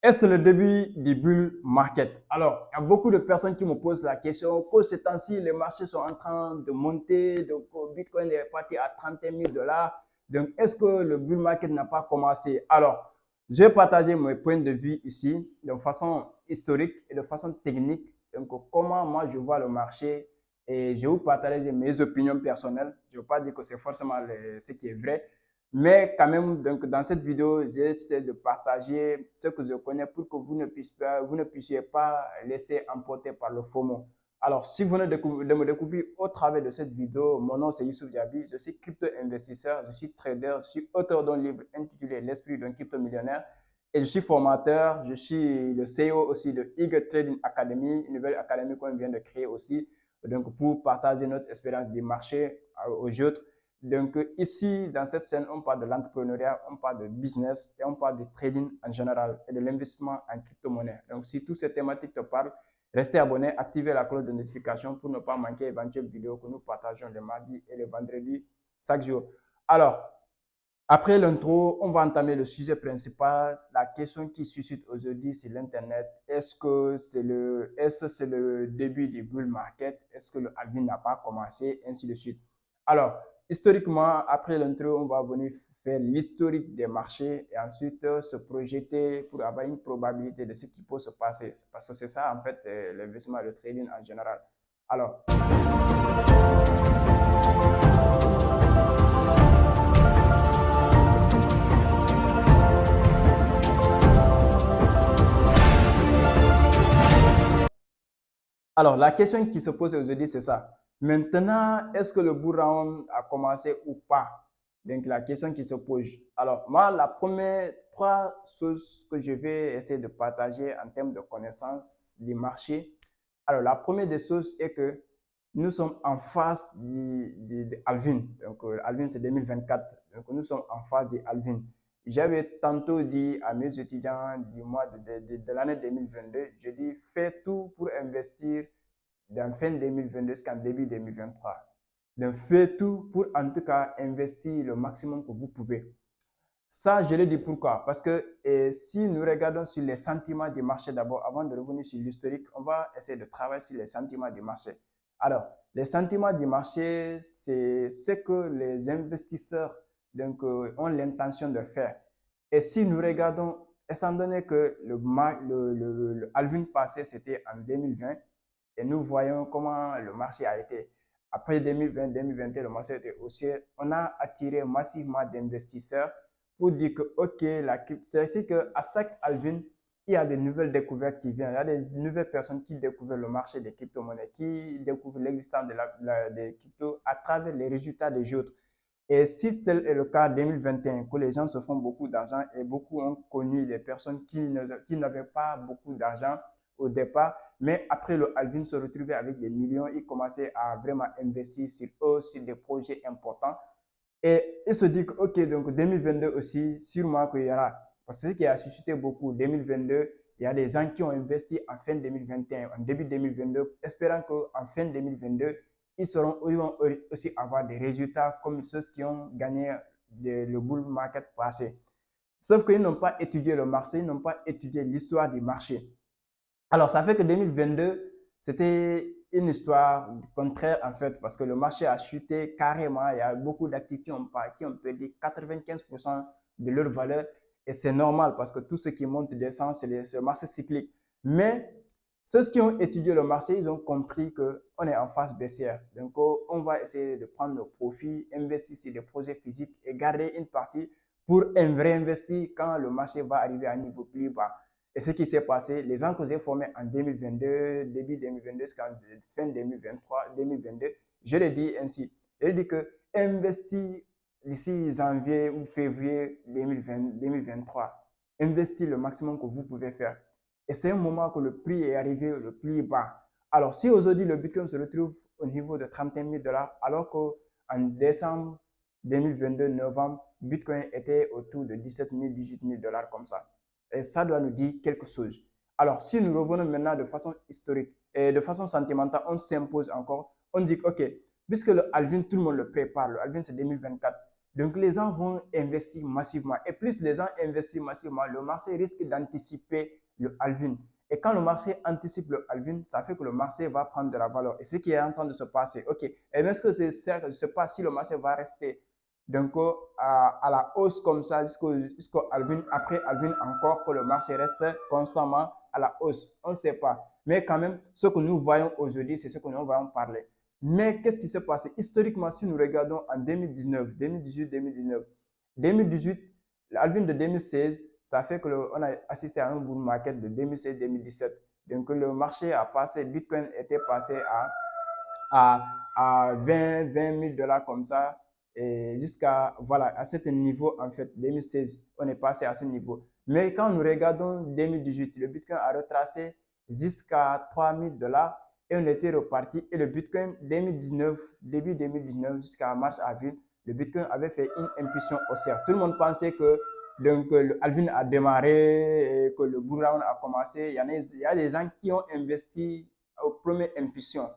Est-ce le début du bull market? Alors, il y a beaucoup de personnes qui me posent la question que ces temps-ci, les marchés sont en train de monter, donc Bitcoin est parti à 31 000 dollars. Donc, est-ce que le bull market n'a pas commencé? Alors, je vais partager mes points de vue ici de façon historique et de façon technique. Donc, comment moi je vois le marché et je vais vous partager mes opinions personnelles. Je ne veux pas dire que c'est forcément ce qui est vrai, mais quand même, donc, dans cette vidéo, j'essaie de partager ce que je connais pour que vous ne puissiez pas laisser emporter par le FOMO. Alors, si vous venez de me découvrir au travers de cette vidéo, mon nom c'est Youssouf Diaby, je suis crypto-investisseur, je suis trader, je suis auteur d'un livre intitulé L'esprit d'un crypto-millionnaire et je suis formateur, je suis le CEO aussi de Eagle Trading Academy, une nouvelle académie qu'on vient de créer aussi, donc pour partager notre expérience des marchés aux autres. Donc ici, dans cette scène, on parle de l'entrepreneuriat, on parle de business et on parle de trading en général et de l'investissement en crypto-monnaie. Donc si toutes ces thématiques te parlent, restez abonné, activez la cloche de notification pour ne pas manquer éventuelles vidéos que nous partageons le mardi et le vendredi chaque jour. Alors, après l'intro, on va entamer le sujet principal. La question qui suscite aujourd'hui sur l'Internet, est-ce que c'est le début du bull market? Est-ce que le halving n'a pas commencé? Ainsi de suite. Alors, historiquement, après l'intro, on va venir faire l'historique des marchés et ensuite se projeter pour avoir une probabilité de ce qui peut se passer. Parce que c'est ça, en fait, l'investissement et le trading en général. Alors, Alors, la question qui se pose aujourd'hui, c'est ça. Maintenant, est-ce que le bull run a commencé ou pas? Donc, la question qui se pose. Alors, moi, la première trois choses que je vais essayer de partager en termes de connaissances du marché. Alors, la première des choses est que nous sommes en phase du halving. Donc, halving, c'est 2024. Donc, nous sommes en phase du halving. J'avais tantôt dit à mes étudiants du mois de l'année 2022, je dis, fais tout pour investir d'un fin 2022 jusqu'en début 2023. Donc, fais tout pour en tout cas investir le maximum que vous pouvez. Ça, je le dis pourquoi? Parce que si nous regardons sur les sentiments du marché d'abord, avant de revenir sur l'historique, on va essayer de travailler sur les sentiments du marché. Alors, les sentiments du marché, c'est ce que les investisseurs donc, ont l'intention de faire. Et si nous regardons, étant donné que le halving passé, c'était en 2020, et nous voyons comment le marché a été. Après 2020-2021, le marché a été haussier. On a attiré massivement d'investisseurs pour dire que, OK, c'est qu'à chaque halving, il y a des nouvelles découvertes qui viennent. Il y a des nouvelles personnes qui découvrent le marché des crypto-monnaies, qui découvrent l'existence des cryptos à travers les résultats des autres. Et si tel est le cas en 2021, que les gens se font beaucoup d'argent et beaucoup ont connu des personnes qui n'avaient pas beaucoup d'argent au départ, mais après le halving se retrouvaient avec des millions, ils commençaient à vraiment investir sur eux, sur des projets importants. Et ils se disent que, OK, donc 2022 aussi, sûrement qu'il y aura. Parce que ce qui a suscité beaucoup, 2022, il y a des gens qui ont investi en fin 2021, en début 2022, espérant qu'en fin 2022, ils vont aussi avoir des résultats comme ceux qui ont gagné le bull market passé. Sauf qu'ils n'ont pas étudié le marché, ils n'ont pas étudié l'histoire du marché. Alors, ça fait que 2022, c'était une histoire contraire en fait, parce que le marché a chuté carrément. Il y a beaucoup d'actifs qui ont perdu 95% de leur valeur. Et c'est normal parce que tout ce qui monte descend, c'est le marché cyclique. Mais ceux qui ont étudié le marché, ils ont compris qu'on est en phase baissière. Donc, on va essayer de prendre nos profits, investir sur des projets physiques et garder une partie pour réinvestir quand le marché va arriver à un niveau plus bas. Et ce qui s'est passé, les gens que j'ai formés en 2022, début 2022 jusqu'en fin 2023, 2022, je l'ai dit ainsi. Je l'ai dit que investir d'ici janvier ou février 2020, 2023, investir le maximum que vous pouvez faire. Et c'est un moment que le prix est arrivé le plus bas. Alors, si aujourd'hui le Bitcoin se retrouve au niveau de 31 000 dollars, alors qu'en décembre 2022, novembre, Bitcoin était autour de 17 000, 18 000 dollars comme ça. Et ça doit nous dire quelque chose. Alors, si nous revenons maintenant de façon historique et de façon sentimentale, on s'impose encore, on dit, OK, puisque le halving, tout le monde le prépare, le halving c'est 2024, Donc, les gens vont investir massivement. Et plus les gens investissent massivement, le marché risque d'anticiper le halving. Et quand le marché anticipe le halving, ça fait que le marché va prendre de la valeur. Et ce qui est en train de se passer, OK. Et est-ce que je ne sais pas si le marché va rester donc à la hausse comme ça jusqu'au halving, après halving encore, que le marché reste constamment à la hausse. On ne sait pas. Mais quand même, ce que nous voyons aujourd'hui, c'est ce que nous allons parler. Mais qu'est-ce qui s'est passé historiquement si nous regardons en 2019, 2018, 2019, 2018, l'halving de 2016, ça fait qu'on a assisté à un bull market de 2016-2017. Donc le marché a passé, Bitcoin était passé à 20 000 dollars comme ça, et jusqu'à, voilà, à ce niveau, en fait, 2016, on est passé à ce niveau. Mais quand nous regardons 2018, le Bitcoin a retracé jusqu'à 3 000 dollars et on était reparti. Et le Bitcoin 2019, début 2019 jusqu'à mars-avril, le Bitcoin avait fait une impulsion haussière. Tout le monde pensait que donc, le halving a démarré et que le bull run a commencé. Il y a des gens qui ont investi aux premières impulsions.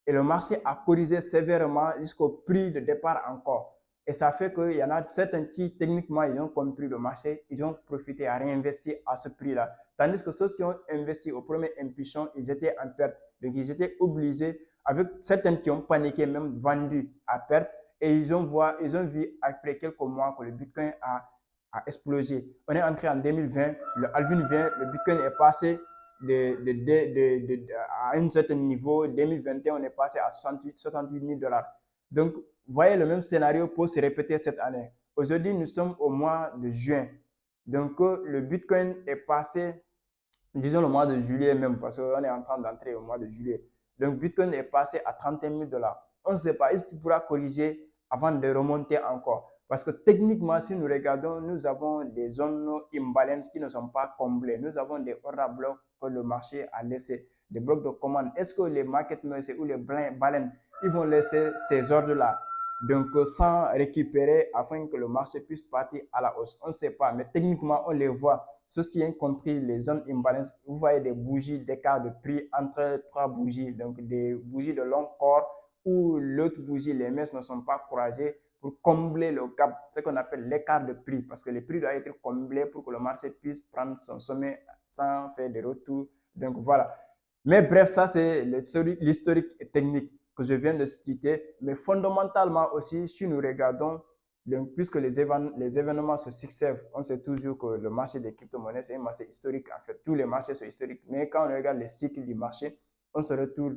Et le marché a corrigé sévèrement jusqu'au prix de départ encore. Et ça fait qu'il y en a certains qui, techniquement, ils ont compris le marché, ils ont profité à réinvestir à ce prix-là. Tandis que ceux qui ont investi au premier impulsion, ils étaient en perte. Donc, ils étaient obligés, avec certains qui ont paniqué, même vendu à perte. Et ils ont vu après quelques mois que le Bitcoin a explosé. On est entré en 2020, le halving vient, le Bitcoin est passé à un certain niveau. 2021, on est passé à 68 000 dollars. Donc, vous voyez, le même scénario peut se répéter cette année. Aujourd'hui, nous sommes au mois de juin. Donc, le Bitcoin est passé, disons le mois de juillet même, parce qu'on est en train d'entrer au mois de juillet. Donc, Bitcoin est passé à 31 000 dollars. On ne sait pas, est-ce qu'il pourra corriger avant de remonter encore? Parce que techniquement, si nous regardons, nous avons des zones imbalance qui ne sont pas comblées. Nous avons des order blocs que le marché a laissés, des blocs de commande. Est-ce que les market makers ou les baleines, ils vont laisser ces ordres-là donc sans récupérer afin que le marché puisse partir à la hausse? On ne sait pas, mais techniquement, on les voit. Ceux qui ont compris les zones imbalance, vous voyez des bougies d'écart de prix entre trois bougies, donc des bougies de long corps où l'autre bougie, les messes ne sont pas croisées pour combler le gap, ce qu'on appelle l'écart de prix, parce que le prix doit être comblé pour que le marché puisse prendre son sommet sans faire de retour. Donc voilà. Mais bref, ça c'est l'historique technique que je viens de citer. Mais fondamentalement aussi, si nous regardons, donc, puisque les événements se succèdent, on sait toujours que le marché des crypto-monnaies, c'est un marché historique en fait. Tous les marchés sont historiques. Mais quand on regarde les cycles du marché, on se retrouve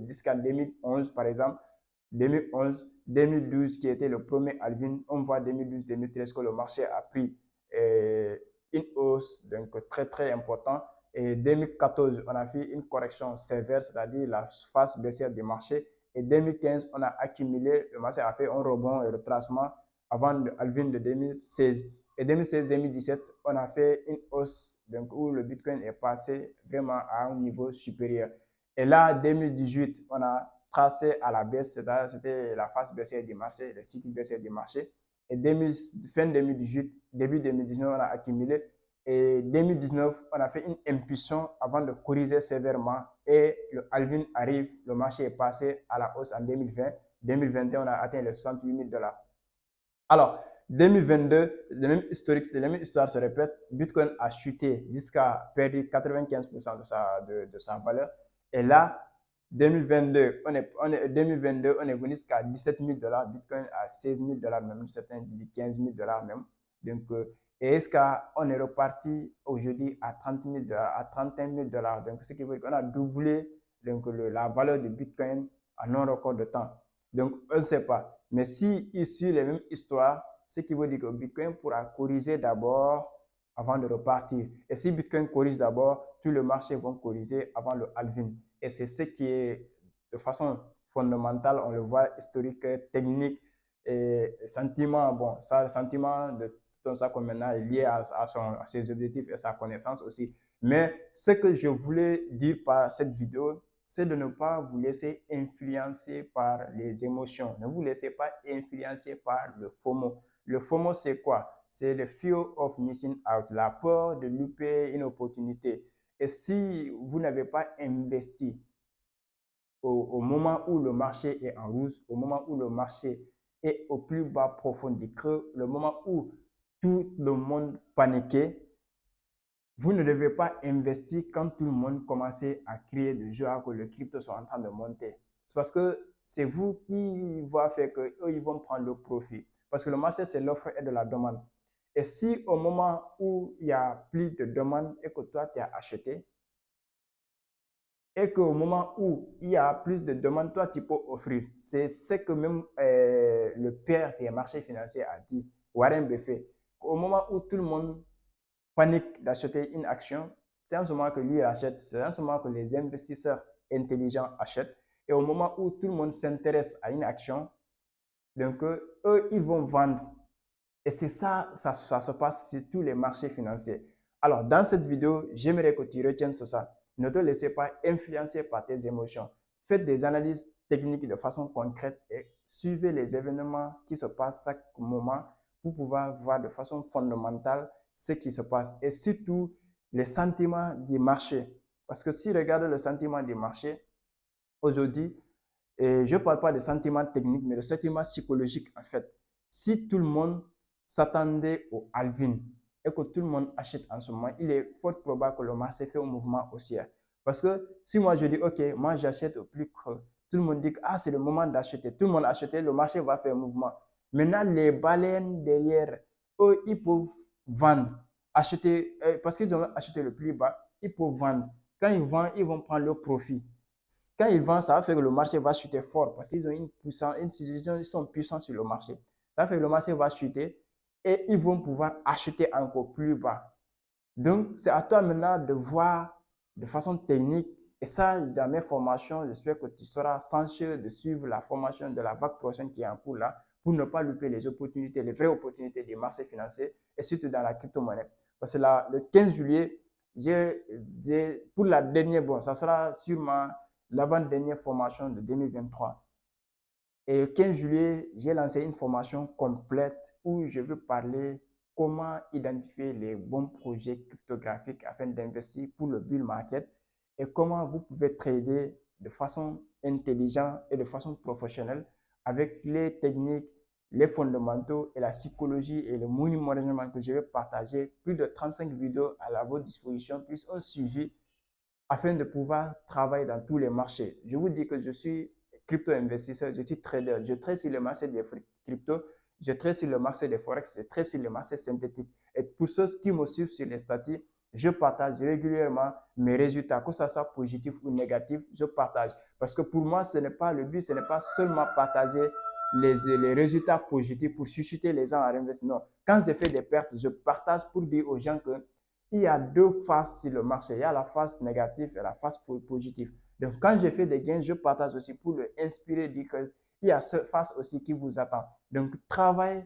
jusqu'à 2011 par exemple. 2011, 2012 qui était le premier halving, on voit 2012-2013 que le marché a pris une hausse donc très très importante. Et 2014, on a fait une correction sévère, c'est-à-dire la phase baissière du marché. Et 2015, on a accumulé, le marché a fait un rebond et retracement avant le halving de 2016. Et 2016-2017, on a fait une hausse donc où le Bitcoin est passé vraiment à un niveau supérieur. Et là, 2018, on a tracé à la baisse, c'était la phase baissière du marché, le cycle baissier du marché. Et fin 2018, début 2019, on a accumulé. Et 2019, on a fait une impulsion avant de corriger sévèrement. Et le halving arrive, le marché est passé à la hausse en 2020. 2021, on a atteint les 68 000 dollars. Alors, 2022, la même histoire se répète. Bitcoin a chuté jusqu'à perdre 95% de sa valeur. Et là, 2022, on est venu jusqu'à 17 000 dollars. Bitcoin à 16 000 dollars, même certains disent 15 000 dollars même. Donc, et est-ce qu'on est reparti aujourd'hui à 30 000 dollars, à 31 000 dollars. Donc, ce qui veut dire qu'on a doublé donc, la valeur de Bitcoin en un record de temps. Donc, on ne sait pas. Mais si il suit les mêmes histoires, ce qui veut dire que Bitcoin pourra corriger d'abord avant de repartir. Et si Bitcoin corrige d'abord, tous les marchés vont corriger avant le halving. Et c'est ce qui est de façon fondamentale, on le voit, historique, technique et sentiment. Bon, ça, le sentiment de tout ça comme maintenant est lié à ses objectifs et sa connaissance aussi. Mais ce que je voulais dire par cette vidéo, c'est de ne pas vous laisser influencer par les émotions. Ne vous laissez pas influencer par le FOMO. Le FOMO, c'est quoi? C'est le fear of missing out, la peur de louper une opportunité. Et si vous n'avez pas investi au moment où le marché est en rouge, au moment où le marché et au plus bas profond du creux, le moment où tout le monde paniquait, vous ne devez pas investir quand tout le monde commençait à crier de joie que le crypto soit en train de monter. C'est parce que c'est vous qui va faire qu'eux, ils vont prendre le profit. Parce que le marché, c'est l'offre et de la demande. Et si au moment où il y a plus de demande et que toi, tu as acheté, et qu'au moment où il y a plus de demandes, toi, tu peux offrir. C'est ce que même le père des marchés financiers a dit, Warren Buffett. Au moment où tout le monde panique d'acheter une action, c'est en ce moment que lui achète, c'est en ce moment que les investisseurs intelligents achètent. Et au moment où tout le monde s'intéresse à une action, donc eux, ils vont vendre. Et c'est ça, ça se passe sur tous les marchés financiers. Alors, dans cette vidéo, j'aimerais que tu retiennes ça. Ne te laissez pas influencer par tes émotions. Faites des analyses techniques de façon concrète et suivez les événements qui se passent chaque moment pour pouvoir voir de façon fondamentale ce qui se passe et surtout les sentiments du marché. Parce que si regarde le sentiment du marché aujourd'hui, et je ne parle pas de sentiments techniques, mais de sentiments psychologiques en fait. Si tout le monde s'attendait au halving et que tout le monde achète en ce moment, il est fort probable que le marché fait un mouvement haussier. Parce que si moi je dis, OK, moi j'achète au plus creux, tout le monde dit, ah, c'est le moment d'acheter. Tout le monde a acheté, le marché va faire un mouvement. Maintenant, les baleines derrière, eux, ils peuvent vendre, acheter, parce qu'ils ont acheté le plus bas, ils peuvent vendre. Quand ils vendent, ils vont prendre le profit. Quand ils vendent, ça va faire que le marché va chuter fort parce qu'ils ont une puissance, ils sont puissants sur le marché. Ça va faire que le marché va chuter et ils vont pouvoir acheter encore plus bas. Donc, c'est à toi maintenant de voir de façon technique. Et ça, dans mes formations, j'espère que tu seras sensible de suivre la formation de la vague prochaine qui est en cours là pour ne pas louper les opportunités, les vraies opportunités des marchés financiers et surtout dans la crypto-monnaie. Parce que là, le 15 juillet, pour la dernière, bon, ça sera sûrement l'avant-dernière formation de 2023. Et le 15 juillet, j'ai lancé une formation complète où je veux parler comment identifier les bons projets cryptographiques afin d'investir pour le bull market et comment vous pouvez trader de façon intelligente et de façon professionnelle avec les techniques, les fondamentaux et la psychologie et le money management que je vais partager. Plus de 35 vidéos à votre disposition, plus un suivi afin de pouvoir travailler dans tous les marchés. Je vous dis que je suis crypto-investisseur, je suis trader, je trade sur le marché des crypto, je trade sur le marché des forex, je trade sur le marché synthétique. Et pour ceux qui me suivent sur les statuts, je partage régulièrement mes résultats, que ce soit positif ou négatif, je partage. Parce que pour moi, ce n'est pas le but, ce n'est pas seulement partager les résultats positifs pour susciter les gens à investir. Non, quand je fais des pertes, je partage pour dire aux gens que il y a deux faces sur le marché. Il y a la face négative et la face positive. Donc, quand je fais des gains, je partage aussi pour le inspirer, dire qu'il y a cette face aussi qui vous attend. Donc, travaille,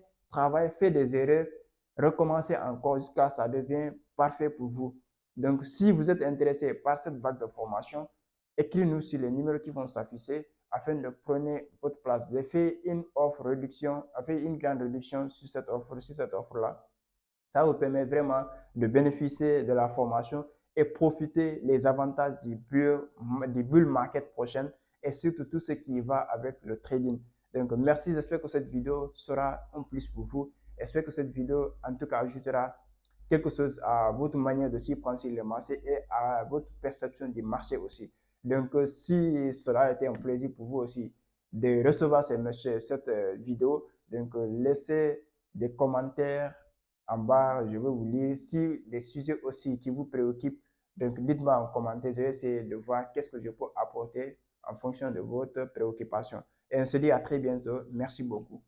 faites des erreurs, recommencez encore jusqu'à ce que ça devienne parfait pour vous. Donc, si vous êtes intéressé par cette vague de formation, écrivez-nous sur les numéros qui vont s'afficher afin de prendre votre place. J'ai fait une offre réduction, fait une grande réduction sur cette offre-là. Ça vous permet vraiment de bénéficier de la formation et profiter les avantages du bull market prochain et surtout tout ce qui va avec le trading. Donc, merci. J'espère que cette vidéo sera un plus pour vous. J'espère que cette vidéo, en tout cas, ajoutera quelque chose à votre manière de s'y prendre sur le marché et à votre perception du marché aussi. Donc, si cela a été un plaisir pour vous aussi de recevoir cette vidéo, donc laissez des commentaires en bas, je vais vous lire. Si des sujets aussi qui vous préoccupent, donc dites-moi en commentaire, je vais essayer de voir qu'est-ce que je peux apporter en fonction de votre préoccupation. Et on se dit à très bientôt. Merci beaucoup.